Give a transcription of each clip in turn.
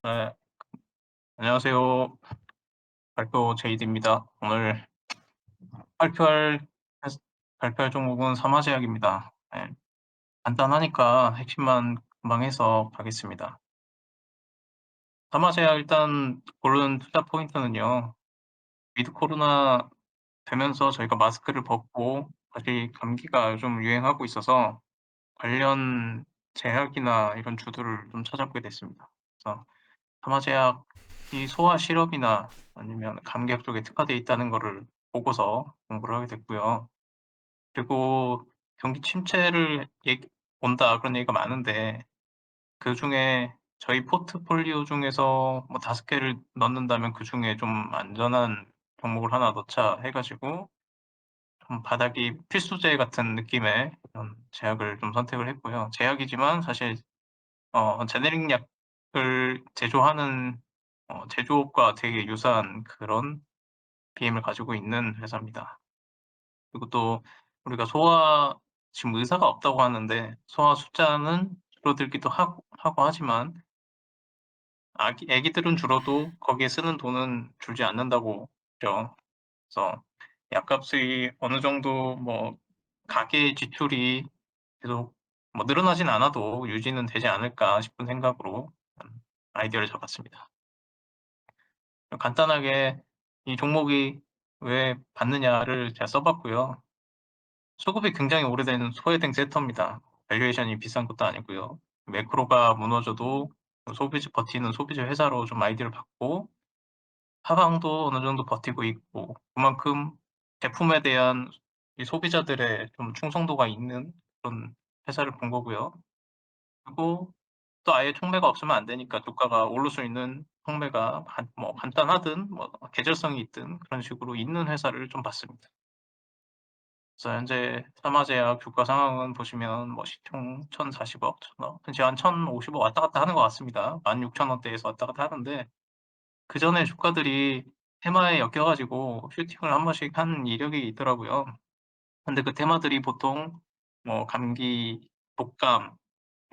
네. 안녕하세요. 발표 제이드입니다. 오늘 발표할 해스 발표할 종목은 삼화제약입니다. 네. 간단하니까 핵심만 금방 해서 가겠습니다. 삼화제약 일단 고른 투자 포인트는요. 위드 코로나 되면서 저희가 마스크를 벗고 다시 감기가 좀 유행하고 있어서 관련 제약이나 이런 주들을 좀 찾아보게 됐습니다. 그래서 삼화제약이 소화 시럽이나 아니면 감기약 쪽에 특화돼 있다는 거를 보고서 공부를 하게 됐고요. 그리고 "경기 침체를 온다." 그런 얘기가 많은데 그중에 저희 포트폴리오 중에서 뭐 5 개를 넣는다면 그중에 좀 안전한 종목을 하나 넣자 해 가지고 좀 바닥이 필수제 같은 느낌의 그런 제약을 좀 선택을 했고요. 제약이지만 사실 제네릭 약을 제조하는 제조업과 되게 유사한 그런 BM을 가지고 있는 회사입니다. 그리고 또 우리가 소화 지금 의사가 없다고 하는데 소화 숫자는 줄어들기도 하고 하지만 애기들은 줄어도 거기에 쓰는 돈은 줄지 않는다고 하죠. 그래서 약값이 어느 정도 뭐 가계 지출이 계속 뭐 늘어나진 않아도 유지는 되지 않을까 싶은 생각으로 아이디어를 잡았습니다. 간단하게 이 종목이 왜 받느냐를 제가 써 봤고요. 수급이 굉장히 오래된 소외된 섹터입니다. 밸류에이션이 비싼 것도 아니고요. 매크로가 무너져도 소비자 버티는 소비자 회사로 좀 아이디어를 받고 하방도 어느 정도 버티고 있고 그만큼 제품에 대한 이 소비자들의 좀 충성도가 있는 그런 회사를 본 거고요. 그리고 또 아예 촉매가 없으면 안 되니까 주가가 오를 수 있는 촉매가 간단하든 뭐 계절성이 있든 그런 식으로 있는 회사를 좀 봤습니다. 그래서 현재 삼화제약 주가 상황은 보시면 뭐 시총 1,040억, 1,000억 현재 한 1,050억 왔다 갔다 하는 것 같습니다. 16,000 원대에서 왔다 갔다 하는데 그전에 주가들이 테마에 엮여 가지고 슈팅을 한 번씩 한 이력이 있더라고요. 근데 그 테마들이 보통 뭐 감기, 독감,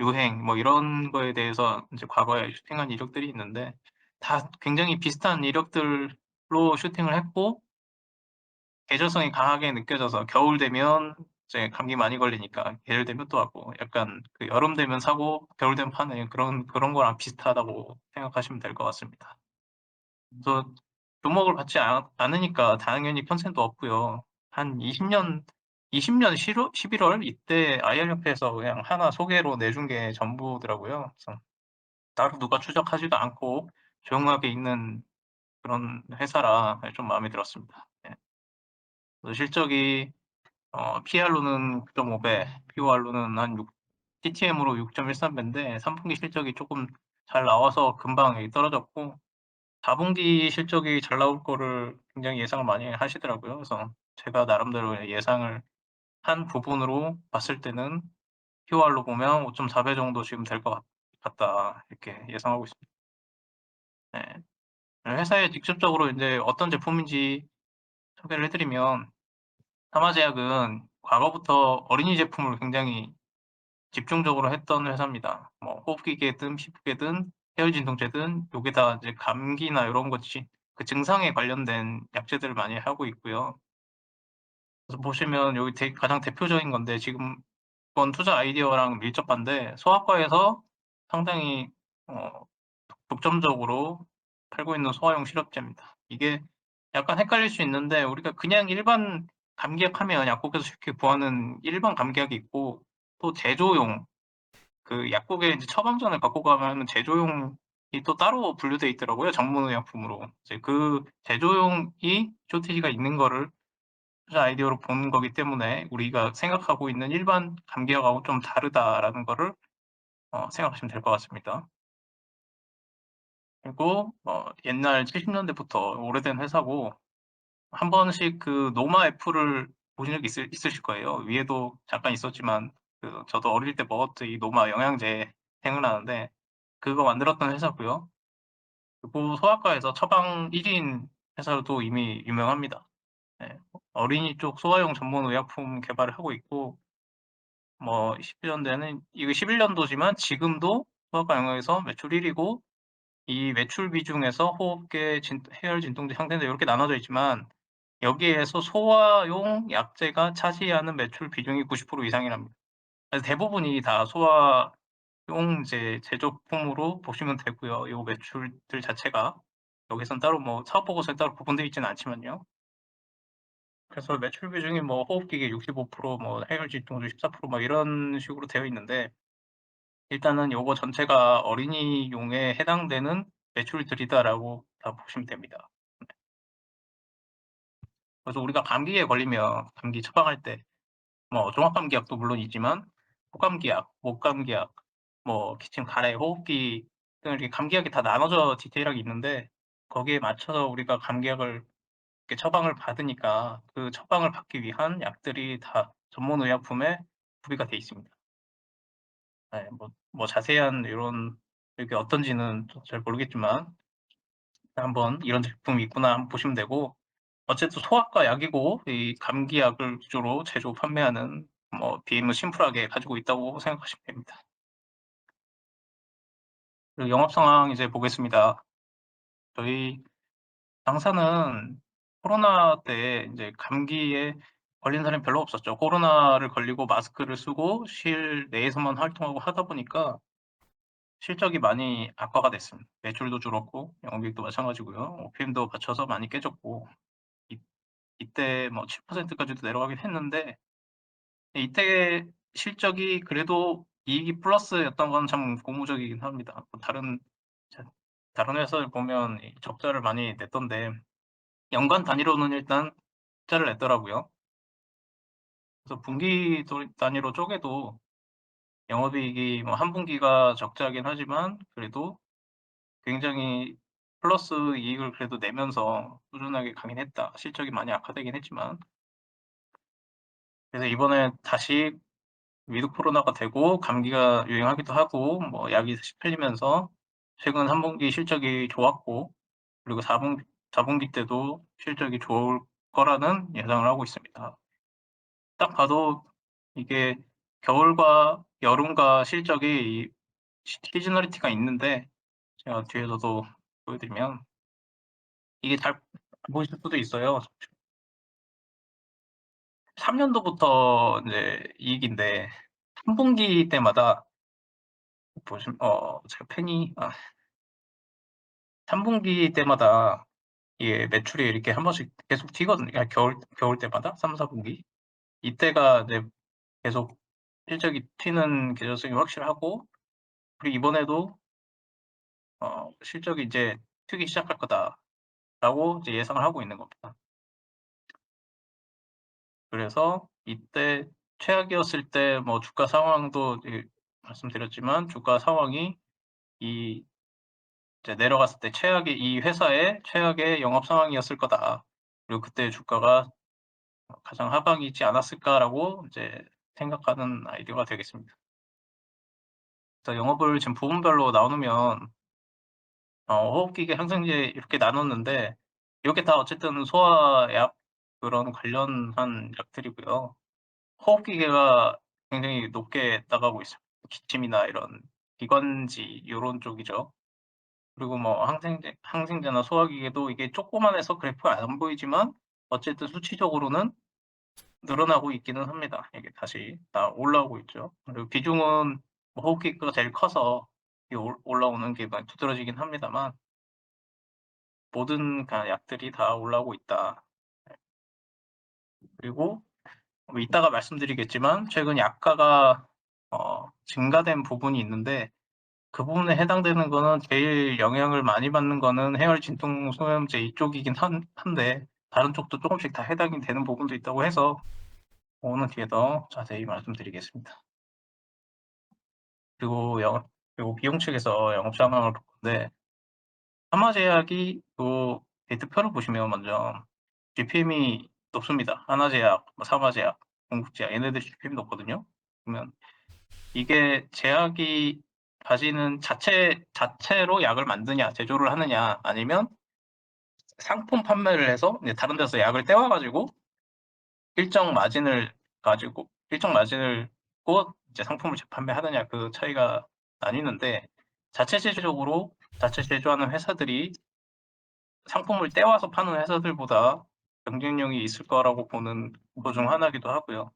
유행 뭐 이런 거에 대해서 인제 과거에 슈팅한 이력들이 있는데 다 굉장히 비슷한 이력들로 슈팅을 했고 계절성이 강하게 느껴져서 겨울 되면 이제 감기 많이 걸리니까 계절 되면 또 하고 약간 그 여름 되면 사고 겨울 되면 파는 그런 거랑 비슷하다고 생각하시면 될 것 같습니다. 그래서 주목을 받지 않으니까 당연히 컨센도 없고요. 한 20년 11월 이때 IR협회에서 그냥 하나 소개로 내준 게 전부더라고요. 그래서 따로 누가 추적하지도 않고 조용하게 있는 그런 회사라 좀 마음에 들었습니다. 예. 그래서 실적이 PR로는 9.5 배, POR로는 한 6 TTM으로 6.13 배인데 3 분기 실적이 쪼끔 잘 나와서 금방 떨어졌고 4 분기 실적이 잘 나올 거를 굉장히 예상을 많이 하시더라고요. 그래서 제가 나름대로 예상을 한 부분으로 봤을 때는 POR로 보면 5.4 배 정도 지금 될 것 같다. 이렇게 예상하고 있습니다. 네. 회사에 직접적으로 인제 어떤 제품인지 소개를 해 드리면 삼화제약은 과거부터 어린이 제품을 굉장히 집중적으로 했던 회사입니다. 뭐 호흡기계든 피부계든 해열 진통제든 요게 다 이제 감기나 요런 그 증상에 관련된 약제들을 많이 하고 있고요. 그래서 보시면 여기 가장 대표적인 건데 지금 이번 투자 아이디어랑 밀접한데 소아과에서 상당히 어 독점적으로 팔고 있는 소화용 시럽제입니다. 이게 약간 헷갈릴 수 있는데 우리가 그냥 일반 감기약 하면 약국에서 쉽게 구하는 일반 감기약이 있고 또 제조용 그 약국에 이제 처방전을 갖고 가면은 제조용이 또 따로 분류돼 있더라고요, 전문 의약품으로. 이제 그 제조용이 쇼티지가 있는 거를 투자 아이디어로 본 거기 때문에 우리가 생각하고 있는 일반 감기약하고 좀 다르다라는 거를 생각하시면 될 것 같습니다. 그리고 옛날 70 년대부터 오래된 회사고 한 번씩 그 노마 애플을 보신 적 있으실 거예요. 위에도 잠깐 있었지만 그 저도 어릴 때 먹었던 이 노마 영양제 생각나는데 그거 만들었던 회사고요. 그리고 소아과에서 처방 1 인 회사로도 이미 유명합니다. 네. 어린이 쪽 소아용 전문 의약품 개발을 하고 있고 뭐 20 년대는 이거 11 년도지만 지금도 소아과 영역에서 매출 1 위고 이 매출 비중에서 호흡기, 해열 진통제, 항생제 이렇게 나눠져 있지만 여기에서 소화용 약제가 차지하는 매출 비중이 90% 이상이랍니다. 그래서 대부분이 다 소화용 이제 제조품으로 보시면 되고요. 요 매출들 자체가 여기선 따로 뭐 사업 보고서에 따로 구분되어 있지는 않지만요. 그래서 매출 비중이 뭐 호흡기계 65%, 해열 진통제 14%, 이런 식으로 되어 있는데 일단은 요거 전체가 어린이용에 해당되는 매출들이다라고 다 보시면 됩니다. 그래서 우리가 감기에 걸리면 감기 처방할 때 종합감기약도 물론 있지만 독감기약, 목감기약, 기침, 가래, 호흡기 등 이렇게 감기약이 다 나눠져 디테일하게 있는데 거기에 맞춰서 우리가 감기약을 이렇게 처방을 받으니까 그 처방을 받기 위한 약들이 다 전문 의약품에 구비가 돼 있습니다. 네. 자세한 이런 이게 어떤지는 잘 모르겠지만 한번 '이런 제품이 있구나.' 한번 보시면 되고 어쨌든 소아과 약이고 이 감기약을 주로 제조 판매하는 BM은 심플하게 가지고 있다고 생각하시면 됩니다. 그리고 영업 상황 이제 보겠습니다. 저희 당사는 코로나 때 인제 감기에 걸린 사람이 별로 없었죠. 코로나를 걸리고 마스크를 쓰고 실내에서만 활동하고 하다 보니까 실적이 많이 악화가 됐습니다. 매출도 줄었고 영업이익도 마찬가지고요. OPM도 받쳐서 많이 깨졌고 이 이때 7% 까지도 내려가긴 했는데 이때 실적이 그래도 이익이 플러스였던 건 참 고무적이긴 합니다. 자 다른 회사를 보면 이 적자를 많이 냈던데 연간 단위로는 일단 적자를 냈더라고요. 그래서 분기 단위로 쪼개도 영업이익이 한 분기가 적자긴 하지만 그래도 굉장히 플러스 이익을 그래도 내면서 꾸준하게 가긴 했다. 실적이 많이 악화되긴 했지만. 그래서 이번에 다시 위드 코로나가 되고 감기가 유행하기도 하고 약이 다시 팔리면서 최근 3 분기 실적이 좋았고 그리고 4 분기 때도 실적이 좋을 거라는 예상을 하고 있습니다. 딱 봐도 이게 겨울과 여름과 실적이 이 시즈널리티가 있는데 제가 뒤에서도 보여드리면 이게 잘 안 보이실 수도 있어요. 3 년도부터 인제 이익인데 3 분기 때마다 제가 펜이 3 분기 때마다 이게 매출이 이렇게 한 번씩 계속 튀거든요. 겨울 때마다 3-4 분기. 이때가 이제 계속 실적이 튀는 계절성이 확실하고 그리고 이번에도 실적이 이제 튀기 시작할 거다라고 이제 예상을 하고 있는 겁니다. 그래서 이때 최악이었을 때 주가 상황도 말씀드렸지만 주가 상황이 이 이제 내려갔을 때 최악의 이 회사의 최악의 영업 상황이었을 거다. 그리고 그때 주가가 '가장 하방이지 않았을까.'라고 이제 생각하는 아이디어가 되겠습니다. 그래서 영업을 지금 부문별로 나누면 호흡기계, 항생제 이렇게 나눴는데 요게 다 어쨌든 소화약 그런 관련한 약들이고요. 호흡기계가 굉장히 높게 나가고 있습니다. 기침이나 이런 기관지 요런 쪽이죠. 그리고 항생제나 소화기계도 이게 조그만해서 그래프가 안 보이지만 어쨌든 수치적으로는 늘어나고 있기는 합니다. 이게 다시 다 올라오고 있죠. 그리고 비중은 호흡기계가 제일 커서 이 올라오는 게 많이 두드러지긴 합니다만 모든 약들이 다 올라오고 있다. 그리고 이따가 말씀드리겠지만 최근 약가가 증가된 부분이 있는데 그 부분에 해당되는 거는 제일 영향을 많이 받는 거는 해열 진통 소염제 이쪽이긴 한데 다른 쪽도 쪼금씩 다 해당이 되는 부분도 있다고 해서 그거는 뒤에 더 자세히 말씀드리겠습니다. 그리고 비용 측에서 영업 전망을 볼 건데 하마제약이 데이터표를 보시면 먼저 GPM이 높습니다. 하나제약, 삼화제약, 동국제약 얘네들이 GPM이 높거든요. 그러면 이게 제약이 가지는 자체로 약을 만드냐 제조를 하느냐 아니면 상품 판매를 해서 이제 다른 데서 약을 떼와 가지고 일정 마진을 일정 마진을 고 이제 상품을 재판매하느냐 그 차이가 나뉘는데 자체 제조적으로 자체 제조하는 회사들이 상품을 떼와서 파는 회사들보다 경쟁력이 있을 거라고 보는 것 중 하나이기도 하고요.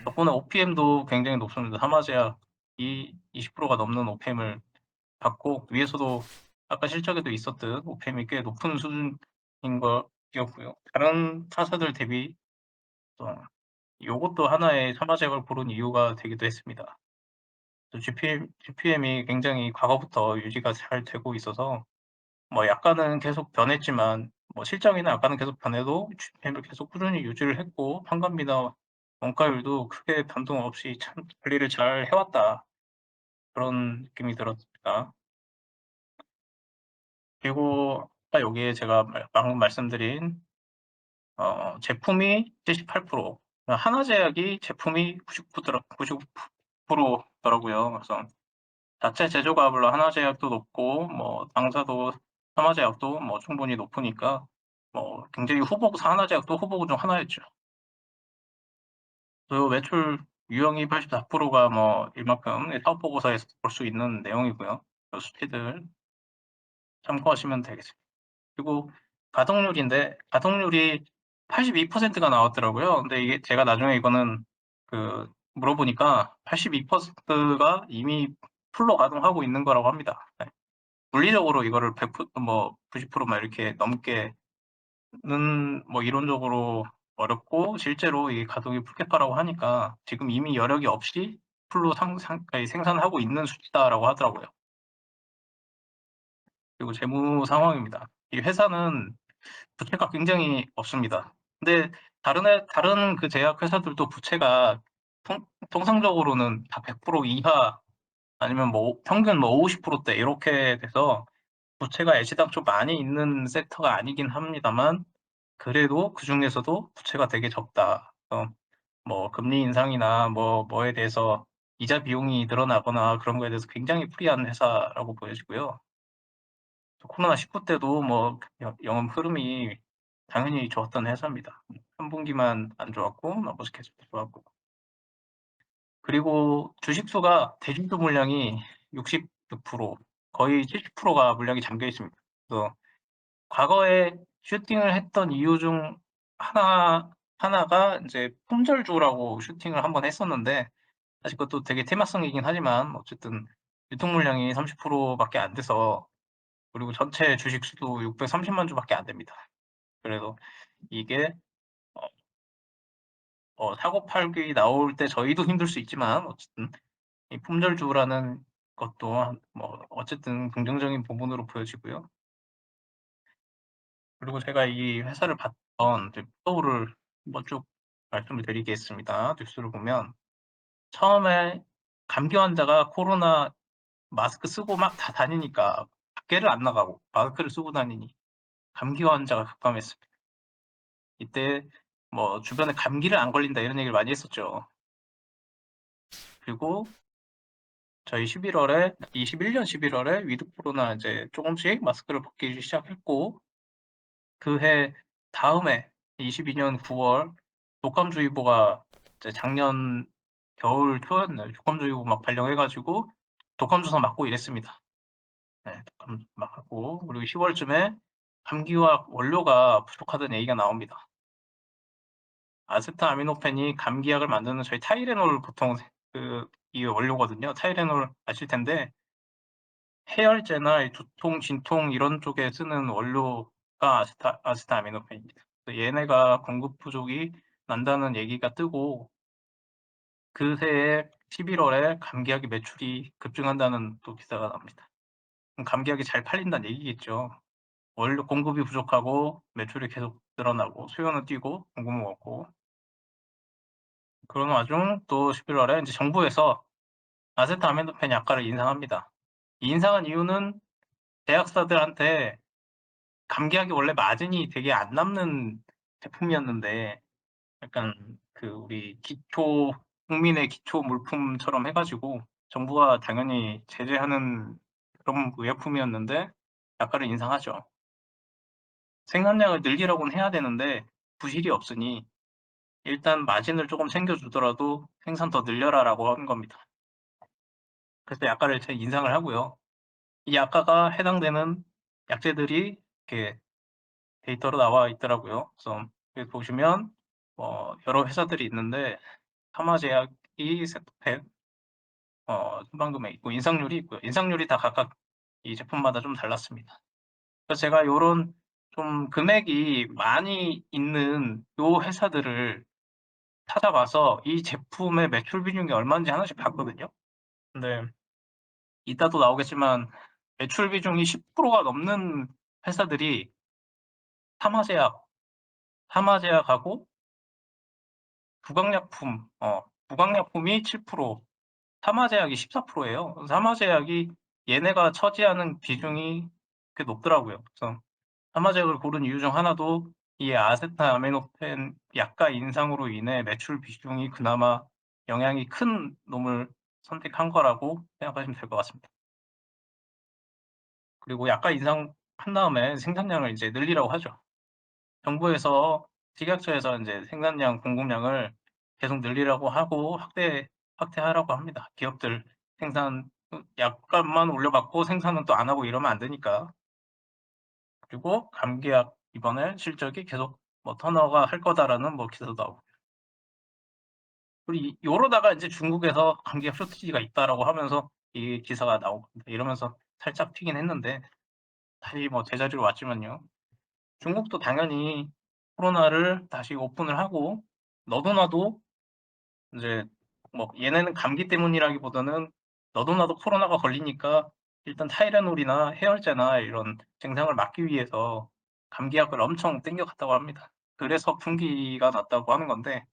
덕분에 OPM도 굉장히 높습니다. 삼화제약이 20%가 넘는 OPM을 받고, 위에서도 아까 실적에도 있었듯 OPM이 꽤 높은 수준인 것이었고요. 다른 타사들 대비 또 요것도 하나의 삼화제약을 고른 이유가 되기도 했습니다. GPM이 굉장히 과거부터 유지가 잘 되고 있어서 뭐 약간은 계속 변했지만, 뭐 실적이나 약간은 계속 변해도 GPM을 계속 꾸준히 유지를 했고, 판관비나 원가율도 크게 변동 없이 참 관리를 잘 해왔다, 그런 느낌이 들었습니다. 그리고 아까 여기에 제가 방금 말씀드린 제품이 78%, 하나제약이 제품이 99% 더라고요. 그래서 자체 제조가 물론 하나제약도 높고, 뭐 당사도 삼화제약도 뭐 충분히 높으니까 뭐 굉장히 하나제약도 후보군 중 하나였죠. 그 매출 유형이 84%가 뭐 이만큼 사업 보고서에서 볼 수 있는 내용이고요. 그 수치들 참고하시면 되겠습니다. 그리고 가동률인데, 가동률이 82%가 나왔더라고요. 근데 이게 제가 나중에 이거는 물어보니까 82%가 이미 풀로 가동하고 있는 거라고 합니다. 네. 물리적으로 이거를 90%막 이렇게 넘게는 뭐 이론적으로 어렵고, 실제로 이 가동이 풀케파라고 하니까 지금 이미 여력이 없이 풀로 생산하고 있는 수치다라고 하더라고요. 그리고 재무 상황입니다. 이 회사는 부채가 굉장히 없습니다. 근데 다른 그 제약 회사들도 부채가 통상적으로는 다 100% 이하, 아니면 뭐 평균 뭐 50%대 이렇게 돼서 부채가 애시당초 많이 있는 섹터가 아니긴 합니다만, 그래도 그중에서도 부채가 되게 적다. 뭐 금리 인상이나 뭐에 대해서 이자 비용이 늘어나거나 그런 거에 대해서 굉장히 프리한 회사라고 보여지고요. 코로나19 때도 뭐 영업 흐름이 당연히 좋았던 회사입니다. 3분기만 안 좋았고 나머지 계속 좋았고. 그리고 주식수가 대주주 물량이 66%, 거의 70%가 물량이 잠겨 있습니다. 그래서 과거에 슈팅을 했던 이유 중 하나가 이제 품절주라고 슈팅을 한번 했었는데, 사실 그것도 되게 테마성이긴 하지만 어쨌든 유통 물량이 30% 밖에 안 돼서, 그리고 전체 주식 수도 630만 주밖에 안 됩니다. 그래서 이게 사고 팔기 나올 때 저희도 힘들 수 있지만, 어쨌든 이 품절주라는 것도 뭐 어쨌든 긍정적인 부분으로 보여지고요. 그리고 제가 이 회사를 봤던 이제 플로우를 한번 쭉 말씀을 드리겠습니다. 뉴스를 보면 처음에 감기 환자가 코로나 마스크 쓰고 막 다 다니니까 밖에를 안 나가고 마스크를 쓰고 다니니 감기 환자가 급감했습니다. 이때 뭐 주변에 감기를 안 걸린다 이런 얘기를 많이 했었죠. 그리고 저희 21년 11월에 위드 코로나 이제 조금씩 마스크를 벗기기 시작했고, 그해 다음해 22년 9월 독감주의보가 이제 작년 겨울 초였나요? 독감주의보 막 발령해가지고 독감 주사 맞고 이랬습니다. 네, 독감 맞고, 그리고 10월쯤에 감기약 원료가 부족하다는 얘기가 나옵니다. 아세트아미노펜이 감기약을 만드는 저희 타이레놀, 보통 이 원료거든요. 타이레놀 아실 텐데, 해열제나 두통, 진통 이런 쪽에 쓰는 원료가 아세트아미노펜입니다. 얘네가 공급 부족이 난다는 얘기가 뜨고, 그해에 11월에 감기약의 매출이 급증한다는 또 기사가 납니다. 그럼 감기약이 잘 팔린다는 얘기겠죠. 원료 공급이 부족하고 매출이 계속 늘어나고 수요는 뛰고 공급은 없고, 그런 와중 또 11월에 이제 정부에서 아세트아미노펜 약가를 인상합니다. 이 인상한 이유는 제약사들한테 감기약이 원래 마진이 되게 안 남는 제품이었는데, 약간 우리 국민의 기초 물품처럼 해가지고 정부가 당연히 제재하는 그런 의약품이었는데 약가를 인상하죠. 생산량을 늘리라고는 해야 되는데 부실이 없으니 일단 마진을 조금 챙겨주더라도 생산 더 늘려라라고 하는 겁니다. 그래서 약가를 인상을 하고요. 이 약가가 해당되는 약재들이 이렇게 데이터로 나와 있더라고요. 그래서 여기 보시면 여러 회사들이 있는데 파마제약이 세토펜, 순방금에 있고 인상률이 있고요. 인상률이 다 각각 이 제품마다 좀 달랐습니다. 그래서 제가 요런 좀 금액이 많이 있는 요 회사들을 찾아봐서 이 제품의 매출 비중이 얼마인지 하나씩 봤거든요. 근데 이따 또 나오겠지만 매출 비중이 10%가 넘는 회사들이 파마제약, 파마제약하고 부강약품, 부강약품이 7%, 사마제약이 14%예요. 사마제약이 얘네가 차지하는 비중이 꽤 높더라고요. 그래서 사마제약을 고른 이유 중 하나도 이 아세트아미노펜 약가 인상으로 인해 매출 비중이 그나마 영향이 큰 놈을 선택한 거라고 생각하시면 될 것 같습니다. 그리고 약가 인상한 다음에 생산량을 이제 늘리라고 하죠. 정부에서 식약처에서 인제 생산량 공급량을 계속 늘리라고 하고 확대하라고 합니다. 기업들 생산 약값만 올려받고 생산은 또 안 하고 이러면 안 되니까. 그리고 감기약 이번에 실적이 계속 턴오버가 할 거다라는 기사도 나오고. 그리고 요러다가 인제 중국에서 감기약 쇼티지가 있다라고 하면서 이 기사가 나오고 이러면서 살짝 튀긴 했는데 다시 제자리로 왔지만요. 중국도 당연히 코로나를 다시 오픈을 하고 너도 나도 인제 얘네는 감기 때문이라기보다는 너도 나도 코로나가 걸리니까 일단 타이레놀이나 해열제나 이런 증상을 막기 위해서 감기약을 엄청 땡겨 갔다고 합니다. 그래서 풍기가 났다고 하는 건데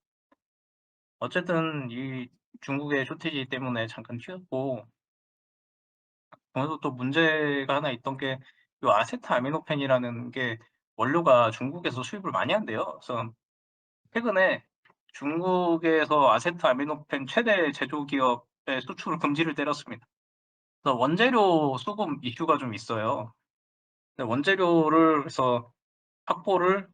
어쨌든 이 중국의 쇼티지 때문에 잠깐 튀었고 거기서 또 문제가 하나 있던 게 요 아세트아미노펜이라는 게 원료가 중국에서 수입을 많이 한대요. 그래서 최근에 중국에서 아세트아미노펜 최대 제조 기업의 수출 금지를 때렸습니다. 그래서 원재료 수급 이슈가 좀 있어요. 근데 원재료를 그래서 확보를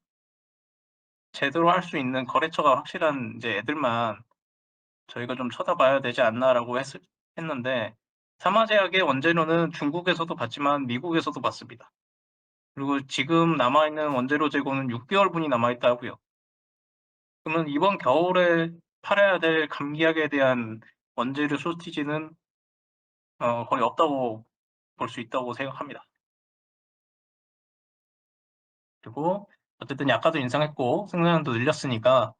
제대로 할 수 있는 거래처가 확실한 이제 애들만 저희가 좀 쳐다봐야 되지 않나라고 했는데 사마제약의 원재료는 중국에서도 봤지만 미국에서도 봤습니다. 그리고 지금 남아 있는 원재료 재고는 6개월분이 남아 있다고요. 그러면 이번 겨울에 팔아야 될 감기약에 대한 원재료 쇼티지는 거의 없다고 볼 수 있다고 생각합니다. 그리고 어쨌든 약가도 인상했고 생산량도 늘렸으니까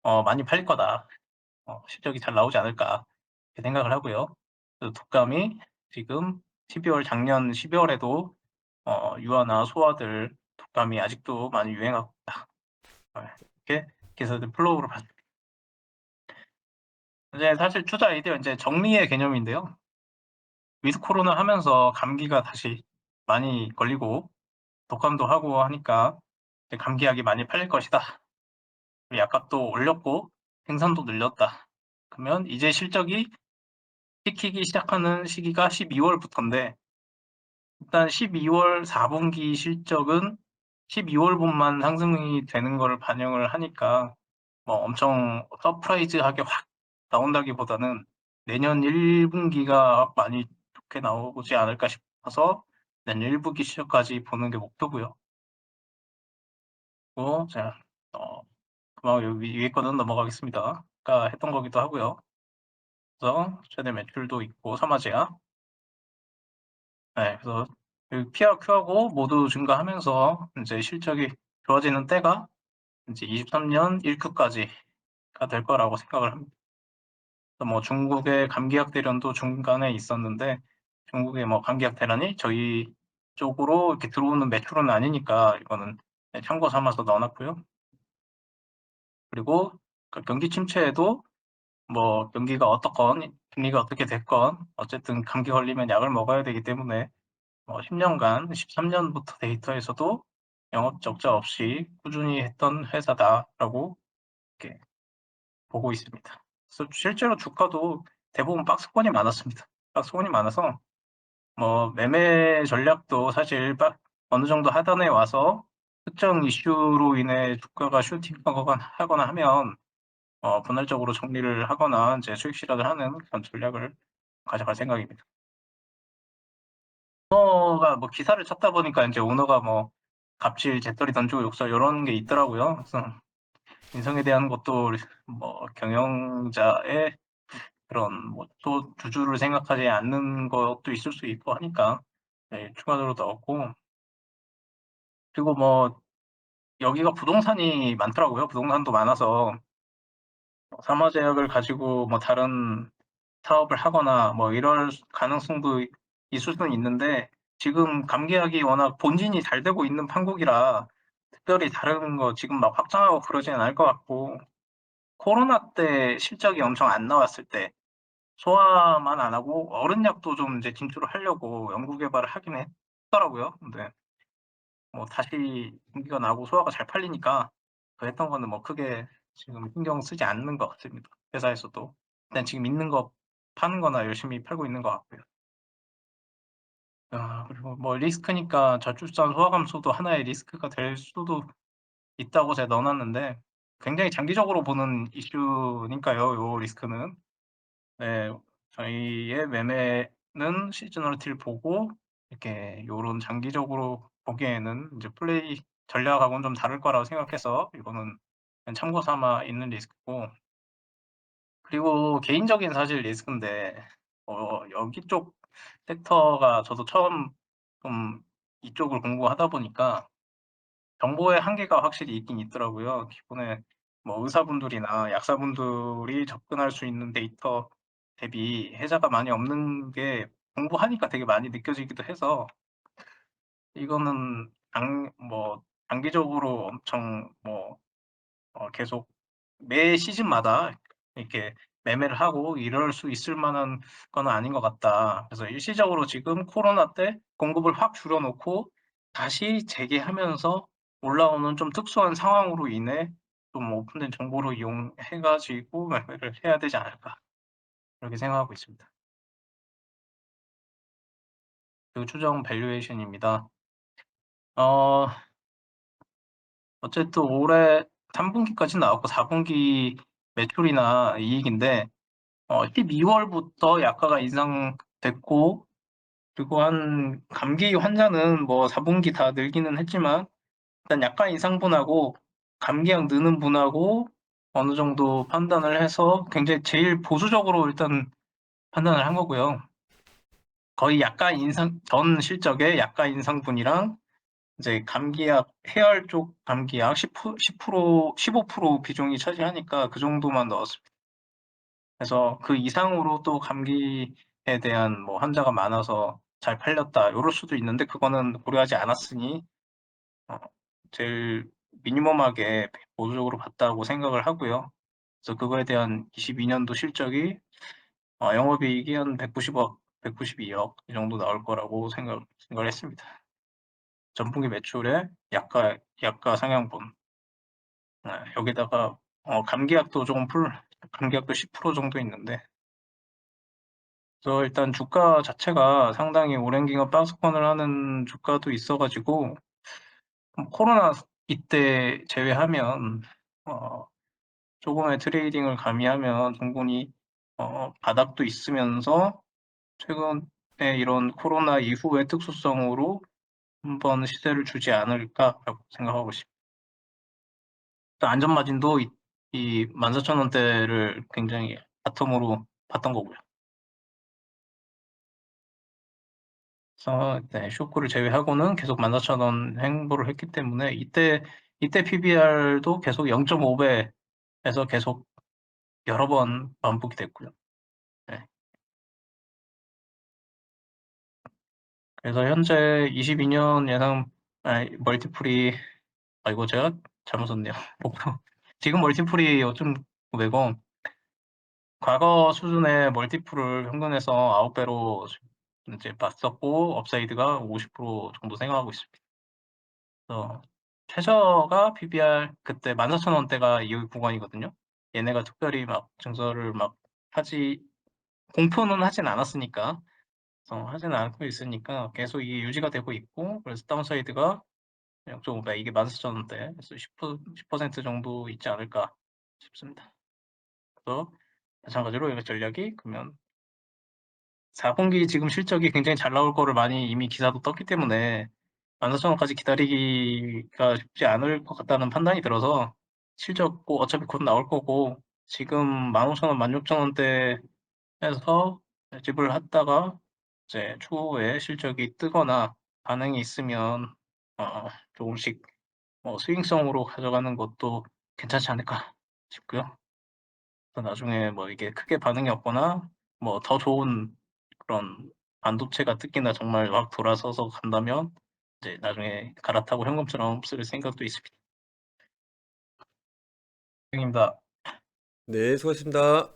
'많이 팔릴 거다. 실적이 잘 나오지 않을까.' 이렇게 생각을 하고요. 그 독감이 지금 12월 작년 12월에도 유아나 소아들 독감이 아직도 많이 유행하고 있다. 이렇게 기사들 플로우를 봤습니다. 이제 사실 투자 아이디어 인제 정리의 개념인데요. 위드 코로나 하면서 감기가 다시 많이 걸리고 독감도 하고 하니까 이제 "감기약이 많이 팔릴 것이다. 그리고 약값도 올렸고 생산도 늘렸다." 그러면 이제 실적이 찍히기 시작하는 시기가 12월 월부터인데 일단 12월 4분기 실적은 12월 분만 상승이 되는 거를 반영을 하니까 엄청 서프라이즈하게 확 나온다기보다는 내년 1분기가 많이 좋게 나오지 않을까 싶어서 내년 1분기 실적까지 보는 게 목표고요. 그리고 자 그만 여기 위에 거는 넘어가겠습니다. 아까 했던 거기도 하고요. 그래서 최대 매출도 있고 사마제약. 네. 그래서 그 P와 Q하고 모두 증가하면서 인제 실적이 좋아지는 때가 인제 23년 1Q까지가 될 거라고 생각을 합니다. 그래서 중국의 감기약 대란도 중간에 있었는데 중국의 감기약 대란이 저희 쪽으로 이렇게 들어오는 매출은 아니니까 이거는 네 참고 삼아서 넣어 놨고요. 그리고 그 경기 침체에도 경기가 어떻건 금리가 어떻게 됐건 어쨌든 감기 걸리면 약을 먹어야 되기 때문에 10 년간 13 년부터 데이터에서도 영업 적자 없이 꾸준히 했던 회사다라고 이렇게 보고 있습니다. 그래서 실제로 주가도 대부분 박스권이 많았습니다. 박스권이 많아서 매매 전략도 사실 어느 정도 하단에 와서 특정 이슈로 인해 주가가 슈팅하거나 하면 분할적으로 정리를 하거나 인제 수익 실현을 하는 그런 전략을 가져갈 생각입니다. 오너가 뭐 기사를 찾다 보니까 이제 오너가 뭐 갑질, 재떨이 던지고 욕설 이런 게 있더라고요. 그래서 인성에 대한 것도 뭐 경영자의 그런 뭐 또 주주를 생각하지 않는 것도 있을 수 있고 하니까 네, 추가적으로 넣었고 그리고 뭐 여기가 부동산이 많더라고요. 부동산도 많아서 사마제약을 가지고 뭐 다른 사업을 하거나 뭐 이럴 가능성도 있을 수는 있는데 지금 감기약이 워낙 본진이 잘 되고 있는 판국이라 특별히 다른 거 지금 막 확장하고 그러지는 않을 것 같고 코로나 때 실적이 엄청 안 나왔을 때 소화만 안 하고 어른 약도 좀 이제 진출을 하려고 연구 개발을 하긴 했더라고요. 근데 뭐 다시 인기가 나고 소화가 잘 팔리니까 그 했던 거는 뭐 크게 지금 신경 쓰지 않는 것 같습니다. 회사에서도. 일단 지금 있는 거 파는 거나 열심히 팔고 있는 것 같고요. 그리고 뭐 리스크니까 저출산 소아 감소도 하나의 리스크가 될 수도 있다고 제가 넣어 놨는데 굉장히 장기적으로 보는 이슈니까요, 요 리스크는. 네. 저희의 매매는 시즈널리티를 보고 이렇게 요런 장기적으로 보기에는 인제 플레이 전략하고는 좀 다를 거라고 생각해서 이거는 그냥 참고 삼아 있는 리스크고 그리고 개인적인 사실 리스크인데 여기 쪽 섹터가 저도 처음 좀 이쪽을 공부하다 보니까 정보의 한계가 확실히 있긴 있더라고요. 기존에 뭐 의사분들이나 약사분들이 접근할 수 있는 데이터 대비 혜자가 많이 없는 게 공부하니까 되게 많이 느껴지기도 해서 이거는 장기적으로 엄청 계속 매 시즌마다 이렇게 매매를 하고 이럴 수 있을 만한 건 아닌 것 같다. 그래서 일시적으로 지금 코로나 때 공급을 확 줄여 놓고 다시 재개하면서 올라오는 좀 특수한 상황으로 인해 좀 오픈된 정보를 이용해 가지고 매매를 해야 되지 않을까 그렇게 생각하고 있습니다. 그 추정 밸류에이션입니다. 어 어쨌든 올해 3 분기까지는 나왔고 4 분기 매출이나 이익인데 12 월부터 약가가 인상됐고 그리고 한 감기 환자는 뭐 4 분기 다 늘기는 했지만 일단 약가 인상분하고 감기약 느는 분하고 어느 정도 판단을 해서 굉장히 제일 보수적으로 일단 판단을 한 거고요. 거의 약가 인상 전 실적의 약가 인상분이랑 이제 감기약 해열 쪽 감기약 10% 15% 비중이 차지하니까 그 정도만 넣었습니다. 그래서 그 이상으로 또 감기에 대한 뭐 환자가 많아서 잘 팔렸다 요럴 수도 있는데 그거는 고려하지 않았으니 어 제일 미니멈하게 보수적으로 봤다고 생각을 하고요. 그래서 그거에 대한 22 년도 실적이 영업이익이 한 190억, 192억 이 정도 나올 거라고 생각을 했습니다. 전분기 매출에 약가 상향분 여기다가 감기약도 조금 감기약도 10% 정도 있는데 그래서 일단 주가 자체가 상당히 오랜 기간 박스권을 하는 주가도 있어 가지고 코로나 이때 제외하면 어 조금의 트레이딩을 가미하면 충분히 바닥도 있으면서 최근에 이런 코로나 이후의 특수성으로 한번 시세를 주지 않을까라고 생각하고 있습니다. 안전 마진도 이 14,000 원대를 굉장히 바텀으로 봤던 거고요. 그래서 네 쇼크를 제외하고는 계속 14,000원 행보를 했기 때문에 이때 PBR도 계속 0.5 배에서 계속 여러 번 반복이 됐고요. 네. 그래서 현재 22년 예상 멀티플이 이거 제가 잘못 썼네요. 목표 지금 멀티플이 5.9배고 과거 수준의 멀티플을 평균해서 9 배로 인제 봤었고 업사이드가 50% 정도 생각하고 있습니다. 그래서 최저가 PBR 그때 14,000 원대가 이 구간이거든요. 얘네가 특별히 막 증설을 막 하지 공표는 하진 않았으니까 하지는 않고 있으니까 계속 이게 유지가 되고 있고 그래서 다운사이드가 0.5배 이게 14,000 원대 그래서 10% 정도 있지 않을까 싶습니다. 그래서 마찬가지로 이 전략이 그러면 4분기 지금 실적이 굉장히 잘 나올 거를 많이 이미 기사도 떴기 때문에 14,000원까지 기다리기가 쉽지 않을 것 같다는 판단이 들어서 실적 뭐 어차피 곧 나올 거고 지금 15,000원, 16,000원대 해서 매집을 했다가 이제 추후에 실적이 뜨거나 반응이 있으면 조금씩 스윙성으로 가져가는 것도 괜찮지 않을까 싶고요. 나중에 뭐 이게 크게 반응이 없거나 뭐 더 좋은 그런 반도체가 특히나 정말 막 돌아서서 간다면 이제 나중에 갈아타고 현금처럼 쓸 생각도 있습니다. 입니다. 네, 수고하셨습니다.